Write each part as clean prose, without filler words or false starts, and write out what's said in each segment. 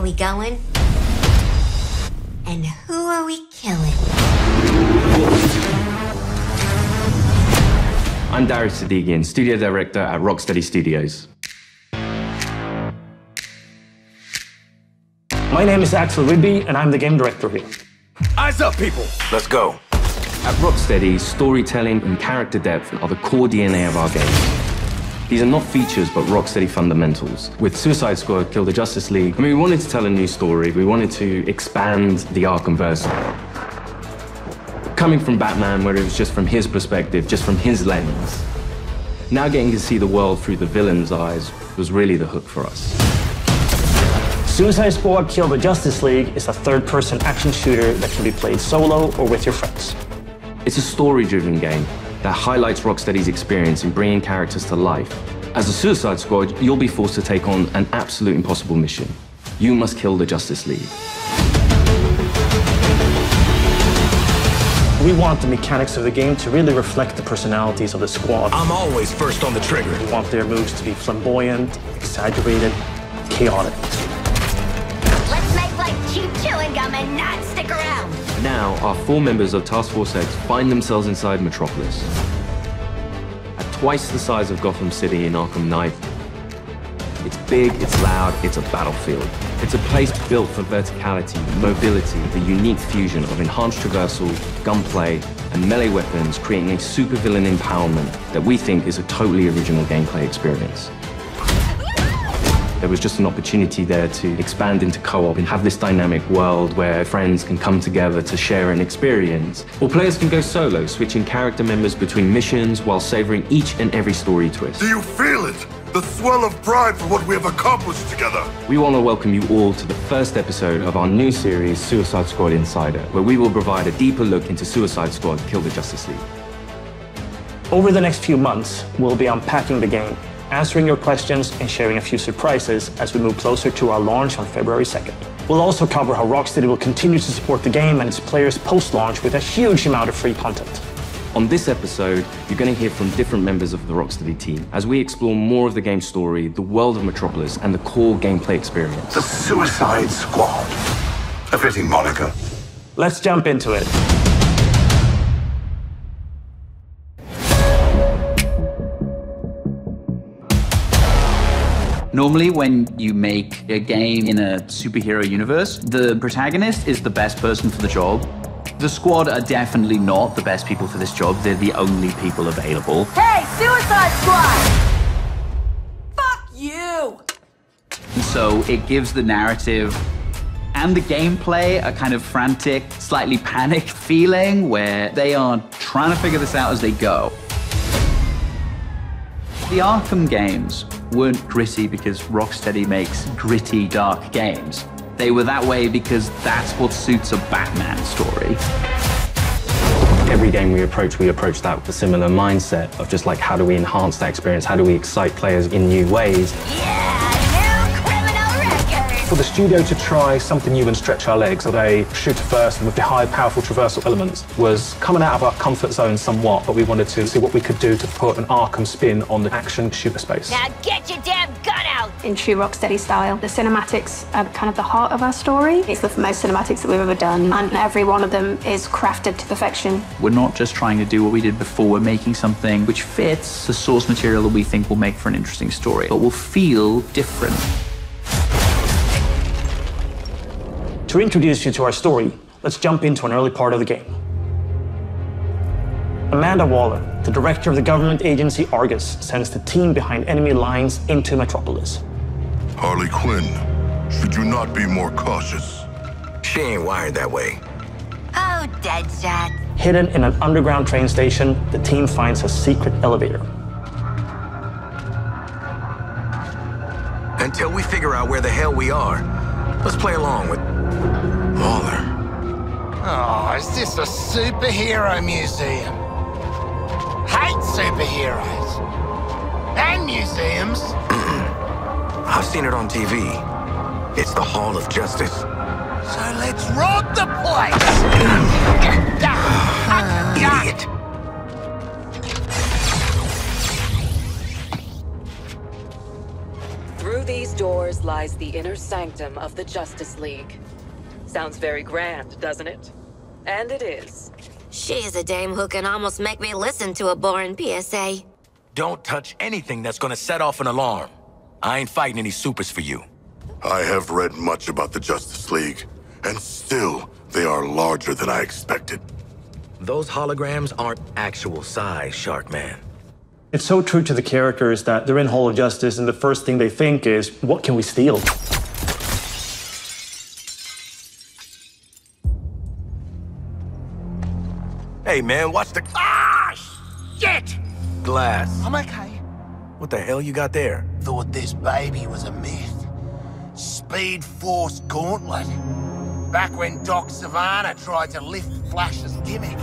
we going? And who are we killing? I'm Darius Sadigian, Studio Director at Rocksteady Studios. My name is Axel Rydby, and I'm the game director here. Eyes up, people! Let's go. At Rocksteady, storytelling and character depth are the core DNA of our games. These are not features, but Rocksteady fundamentals. With Suicide Squad, Kill the Justice League, we wanted to tell a new story. We wanted to expand the Arkhamverse. Coming from Batman, where it was just from his perspective, just from his lens, now getting to see the world through the villain's eyes was really the hook for us. Suicide Squad Kill the Justice League is a third-person action shooter that can be played solo or with your friends. It's a story-driven game that highlights Rocksteady's experience in bringing characters to life. As a Suicide Squad, you'll be forced to take on an absolute impossible mission. You must kill the Justice League. We want the mechanics of the game to really reflect the personalities of the squad. I'm always first on the trigger. We want their moves to be flamboyant, exaggerated, chaotic. Let's make like cheap chewing gum and not stick around. Now, our 4 members of Task Force X find themselves inside Metropolis. At twice the size of Gotham City in Arkham Knight, it's big, it's loud, it's a battlefield. It's a place built for verticality, mobility, the unique fusion of enhanced traversal, gunplay, and melee weapons, creating a supervillain empowerment that we think is a totally original gameplay experience. There was just an opportunity there to expand into co-op and have this dynamic world where friends can come together to share an experience. Or players can go solo, switching character members between missions while savoring each and every story twist. Do you feel it? The swell of pride for what we have accomplished together. We want to welcome you all to the first episode of our new series, Suicide Squad Insider, where we will provide a deeper look into Suicide Squad Kill the Justice League. Over the next few months, we'll be unpacking the game, answering your questions and sharing a few surprises as we move closer to our launch on February 2nd. We'll also cover how Rocksteady will continue to support the game and its players post-launch with a huge amount of free content. On this episode, you're going to hear from different members of the Rocksteady team as we explore more of the game's story, the world of Metropolis, and the core gameplay experience. The Suicide Squad. A fitting moniker. Let's jump into it. Normally, when you make a game in a superhero universe, the protagonist is the best person for the job. The squad are definitely not the best people for this job. They're the only people available. Hey, Suicide Squad! Fuck you! And so it gives the narrative and the gameplay a kind of frantic, slightly panicked feeling where they are trying to figure this out as they go. The Arkham games weren't gritty because Rocksteady makes gritty, dark games. They were that way because that's what suits a Batman story. Every game we approach that with a similar mindset of just like, how do we enhance that experience? How do we excite players in new ways? Yeah, new criminal record! For the studio to try something new and stretch our legs of a shooter first and with the high, powerful traversal elements was coming out of our comfort zone somewhat, but we wanted to see what we could do to put an Arkham spin on the action shooter space. Now get your damn gun out! In true Rocksteady style, the cinematics are kind of the heart of our story. It's the most cinematics that we've ever done, and every one of them is crafted to perfection. We're not just trying to do what we did before, we're making something which fits the source material that we think will make for an interesting story, but will feel different. To introduce you to our story, let's jump into an early part of the game. Amanda Waller, the director of the government agency Argus, sends the team behind enemy lines into Metropolis. Harley Quinn, should you not be more cautious? She ain't wired that way. Oh, Deadshot. Hidden in an underground train station, the team finds a secret elevator. Until we figure out where the hell we are, let's play along with Waller. Oh, is this a superhero museum? Hate superheroes. And museums. I've seen it on TV. It's the Hall of Justice. So let's rob the place! Idiot. Through these doors lies the inner sanctum of the Justice League. Sounds very grand, doesn't it? And it is. She's a dame who can almost make me listen to a boring PSA. Don't touch anything that's gonna set off an alarm. I ain't fighting any supers for you. I have read much about the Justice League, and still, they are larger than I expected. Those holograms aren't actual size, Shark Man. It's so true to the characters that they're in Hall of Justice and the first thing they think is, what can we steal? Hey man, watch the... Ah, shit! glass. I'm okay. What the hell you got there? Thought this baby was a myth. Speed Force Gauntlet. Back when Doc Savannah tried to lift Flash's gimmick.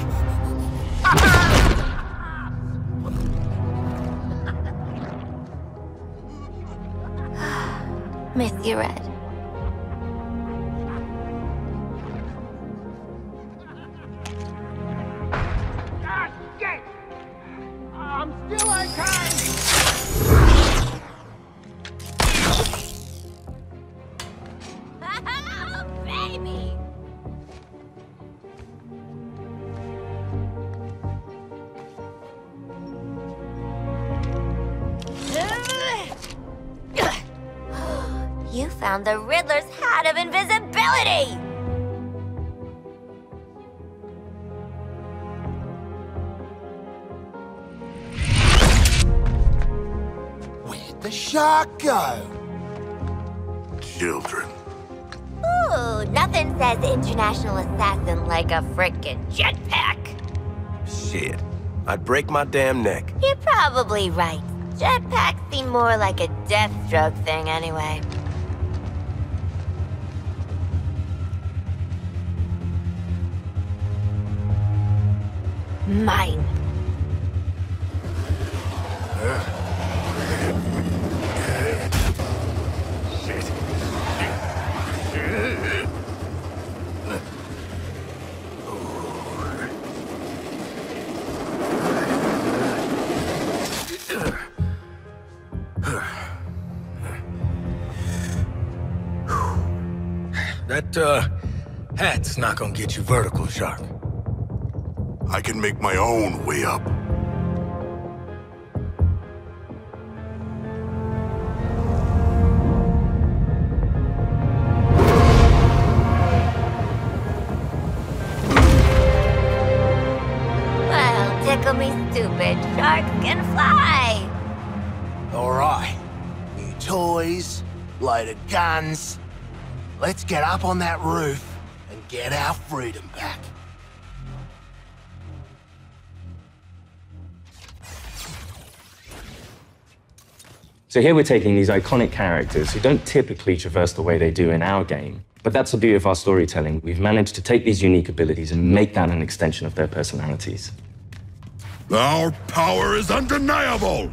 Miss you, Red. Ah, shit! I'm still okay! Baby! You found the Riddler's hat of invisibility! Where'd the shark go? Children. Ooh, nothing says international assassin like a frickin' jetpack. Shit. I'd break my damn neck. You're probably right. Jetpacks seem more like a Deathstroke thing anyway. Mine. That, hat's not gonna get you vertical, Shark. I can make my own way up. Well, tickle me stupid. Sharks can fly. All right. New toys, load of guns. Let's get up on that roof and get our freedom back. So here we're taking these iconic characters who don't typically traverse the way they do in our game. But that's the beauty of our storytelling. We've managed to take these unique abilities and make that an extension of their personalities. Our power is undeniable!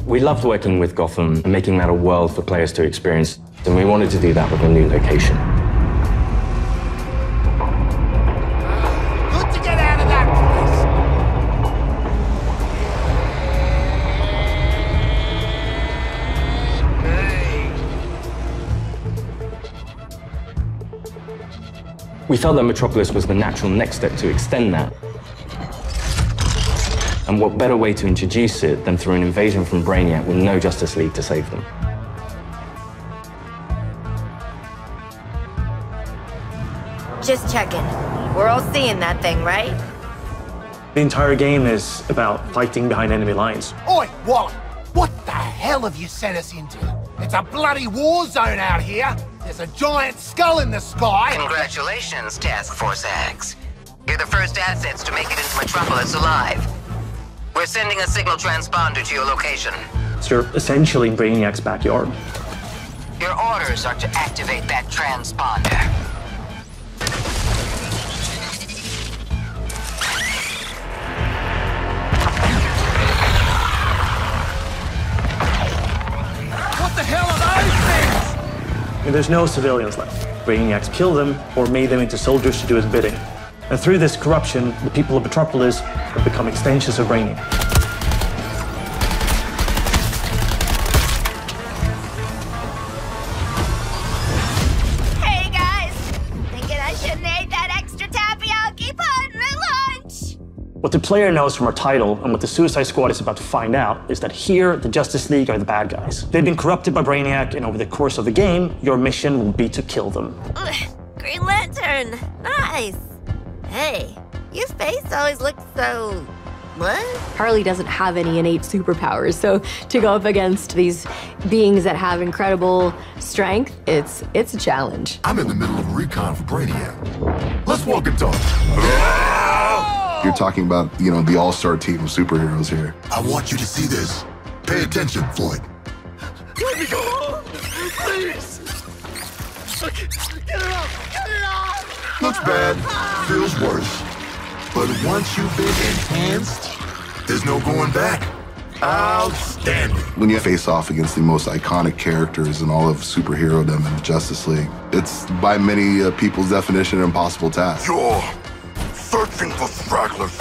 We loved working with Gotham and making that a world for players to experience, and we wanted to do that with a new location. Good to get out of that place. We felt that Metropolis was the natural next step to extend that. And what better way to introduce it than through an invasion from Brainiac with no Justice League to save them? Just checking. We're all seeing that thing, right? The entire game is about fighting behind enemy lines. Oi, Wally! What the hell have you sent us into? It's a bloody war zone out here! There's a giant skull in the sky! Congratulations, Task Force X. You're the first assets to make it into Metropolis alive. We're sending a signal transponder to your location. So you're essentially in Brainiac's backyard. Your orders are to activate that transponder. What the hell are those things? And there's no civilians left. Brainiac's killed them or made them into soldiers to do his bidding. And through this corruption, the people of Metropolis have become extensions of Brainiac. What the player knows from our title and what the Suicide Squad is about to find out is that here, the Justice League are the bad guys. They've been corrupted by Brainiac, and over the course of the game, your mission will be to kill them. Green Lantern! Nice! Hey, your face always looks so... what? Harley doesn't have any innate superpowers, so to go up against these beings that have incredible strength, it's a challenge. I'm in the middle of recon for Brainiac. Let's walk and talk. You're talking about, the all-star team of superheroes here. I want you to see this. Pay attention, Floyd. Let me go! Please! Get it off! Get it off! Looks bad. Feels worse. But once you've been enhanced, there's no going back. Outstanding. When you face off against the most iconic characters in all of superhero-dom in the Justice League, it's by many people's definition an impossible task. You're searching for stragglers,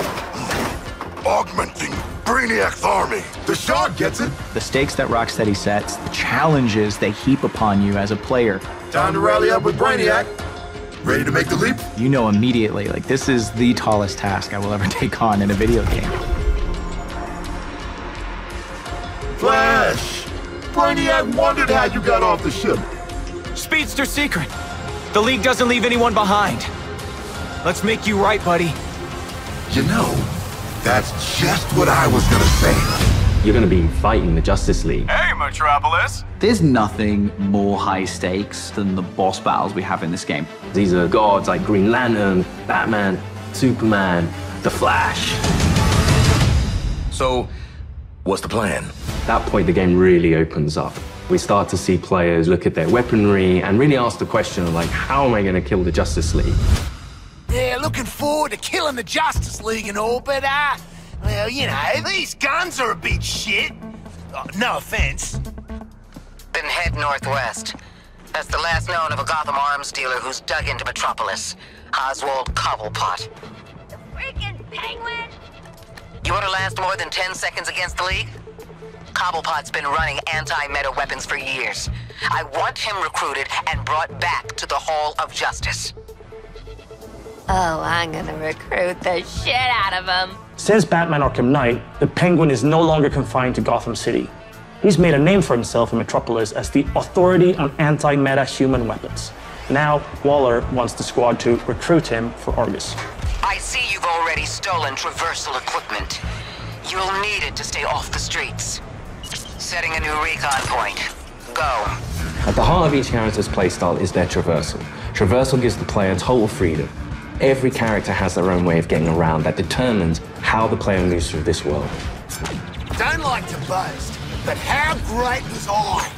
augmenting Brainiac's army. The Shard gets it. The stakes that Rocksteady sets, the challenges they heap upon you as a player. Time to rally up with Brainiac. Ready to make the leap? You know immediately, this is the tallest task I will ever take on in a video game. Flash! Brainiac wondered how you got off the ship. Speedster secret. The League doesn't leave anyone behind. Let's make you right, buddy. That's just what I was gonna say. You're gonna be fighting the Justice League. Hey, Metropolis! There's nothing more high stakes than the boss battles we have in this game. These are gods like Green Lantern, Batman, Superman, The Flash. So, what's the plan? At that point, the game really opens up. We start to see players look at their weaponry and really ask the question of, how am I gonna kill the Justice League? Yeah, looking forward to killing the Justice League and all, but, well, these guns are a bit shit. No offense. Then head northwest. That's the last known of a Gotham arms dealer who's dug into Metropolis. Oswald Cobblepot. The freaking Penguin! You want to last more than 10 seconds against the League? Cobblepot's been running anti-meta weapons for years. I want him recruited and brought back to the Hall of Justice. Oh, I'm gonna recruit the shit out of him. Since Batman Arkham Knight, the Penguin is no longer confined to Gotham City. He's made a name for himself in Metropolis as the authority on anti-meta human weapons. Now, Waller wants the squad to recruit him for Argus. I see you've already stolen traversal equipment. You'll need it to stay off the streets. Setting a new recon point. Go. At the heart of each character's playstyle is their traversal. Traversal gives the player total freedom. Every character has their own way of getting around that determines how the player moves through this world. Don't like to boast, but how great was I?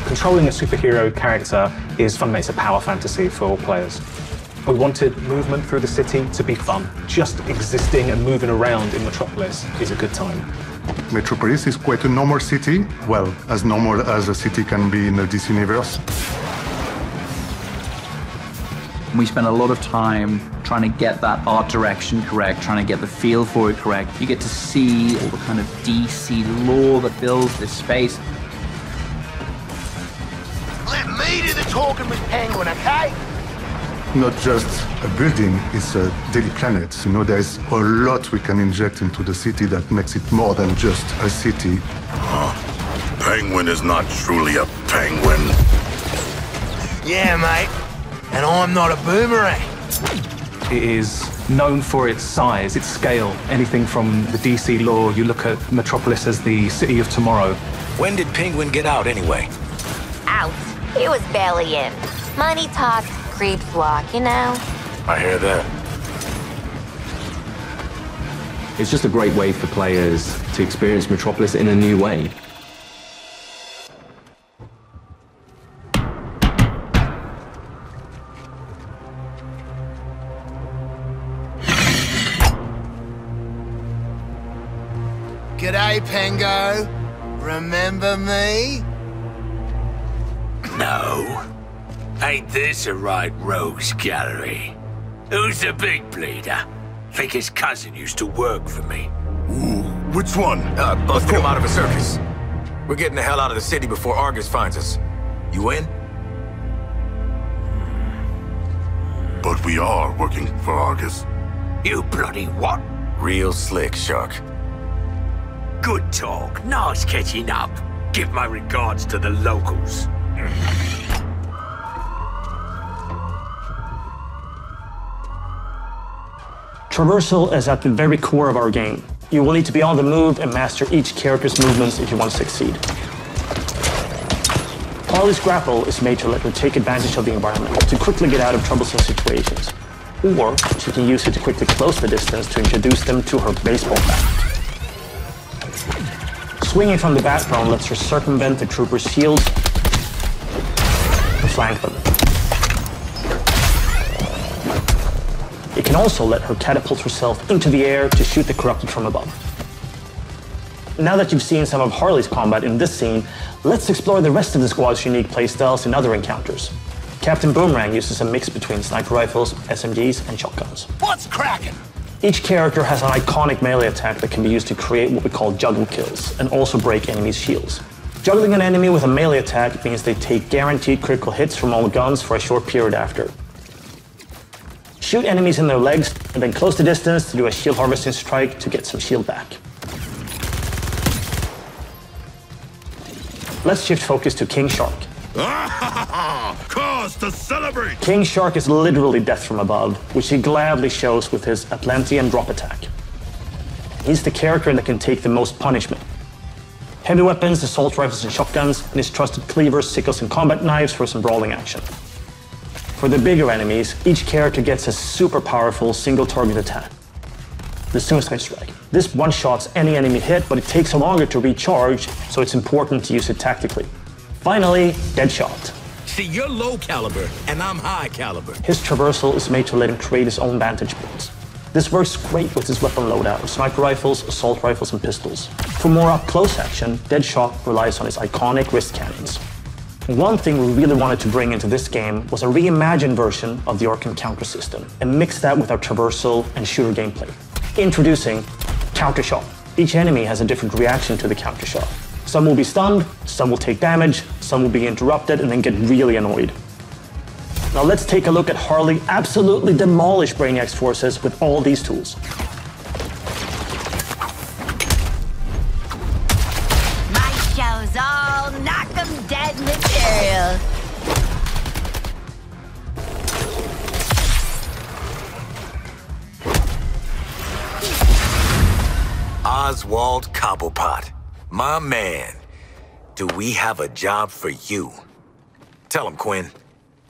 Controlling a superhero character is fundamentally it's a power fantasy for all players. We wanted movement through the city to be fun. Just existing and moving around in Metropolis is a good time. Metropolis is quite a normal city. Well, as normal as a city can be in this universe. We spent a lot of time trying to get that art direction correct, trying to get the feel for it correct. You get to see all the kind of DC lore that builds this space. Let me do the talking with Penguin, okay? Not just a building, it's a daily planet. There's a lot we can inject into the city that makes it more than just a city. Penguin is not truly a penguin. Yeah, mate. And I'm not a boomerang. It is known for its size, its scale. Anything from the DC lore, you look at Metropolis as the city of tomorrow. When did Penguin get out anyway? Out. He was barely in. Money talks, creeps walk, I hear that. It's just a great way for players to experience Metropolis in a new way. G'day, Pengo. Remember me? No. Ain't this a right rogues gallery? Who's the big bleeder? Think his cousin used to work for me. Ooh, which one? Let's get him out of the circus. We're getting the hell out of the city before Argus finds us. You in? But we are working for Argus. You bloody what? Real slick, Shark. Good talk. Nice catching up. Give my regards to the locals. Traversal is at the very core of our game. You will need to be on the move and master each character's movements if you want to succeed. Harley's grapple is made to let her take advantage of the environment to quickly get out of troublesome situations. Or she can use it to quickly close the distance to introduce them to her baseball bat. Swinging from the bat drone lets her circumvent the troopers' shields and flank them. It can also let her catapult herself into the air to shoot the corrupted from above. Now that you've seen some of Harley's combat in this scene, let's explore the rest of the squad's unique playstyles in other encounters. Captain Boomerang uses a mix between sniper rifles, SMGs, and shotguns. What's cracking? Each character has an iconic melee attack that can be used to create what we call juggle kills, and also break enemies' shields. Juggling an enemy with a melee attack means they take guaranteed critical hits from all guns for a short period after. Shoot enemies in their legs, and then close the distance to do a shield harvesting strike to get some shield back. Let's shift focus to King Shark. Cause to celebrate! King Shark is literally death from above, which he gladly shows with his Atlantean drop attack. He's the character that can take the most punishment. Heavy weapons, assault rifles and shotguns, and his trusted cleavers, sickles and combat knives for some brawling action. For the bigger enemies, each character gets a super powerful single target attack. The Suicide Strike. This one-shots any enemy hit, but it takes longer to recharge, so it's important to use it tactically. Finally, Deadshot. See, you're low caliber, and I'm high caliber. His traversal is made to let him create his own vantage points. This works great with his weapon loadout of sniper rifles, assault rifles, and pistols. For more up-close action, Deadshot relies on his iconic wrist cannons. One thing we really wanted to bring into this game was a reimagined version of the Arkham counter system, and mix that with our traversal and shooter gameplay. Introducing Counter Shot. Each enemy has a different reaction to the counter shot. Some will be stunned, some will take damage, some will be interrupted and then get really annoyed. Now let's take a look at Harley absolutely demolish Brainiac's forces with all these tools. My show's all knock 'em dead material. Oswald Cobblepot, my man. Do we have a job for you? Tell him, Quinn.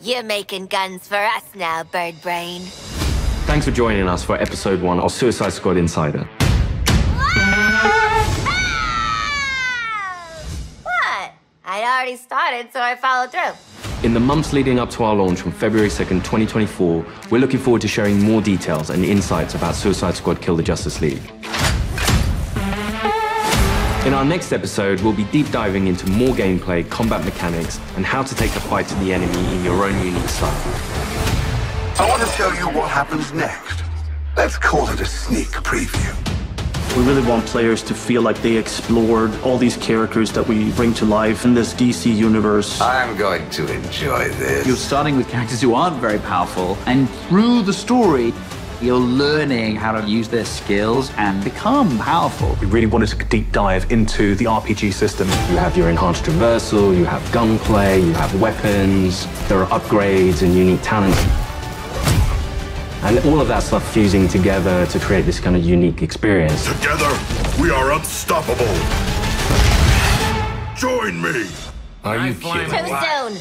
You're making guns for us now, Bird Brain. Thanks for joining us for episode 1 of Suicide Squad Insider. What? I'd already started, so I followed through. In the months leading up to our launch on February 2nd, 2024, we're looking forward to sharing more details and insights about Suicide Squad Kill the Justice League. In our next episode, we'll be deep diving into more gameplay, combat mechanics, and how to take the fight to the enemy in your own unique style. I want to show you what happens next. Let's call it a sneak preview. We really want players to feel like they explored all these characters that we bring to life in this DC universe. I'm going to enjoy this. You're starting with characters who aren't very powerful, and through the story, you're learning how to use their skills and become powerful. We really wanted to deep dive into the RPG system. You have your enhanced traversal, you have gunplay, you have weapons, there are upgrades and unique talents. And all of that stuff fusing together to create this kind of unique experience. Together, we are unstoppable. Join me. Are you kidding? Too soon.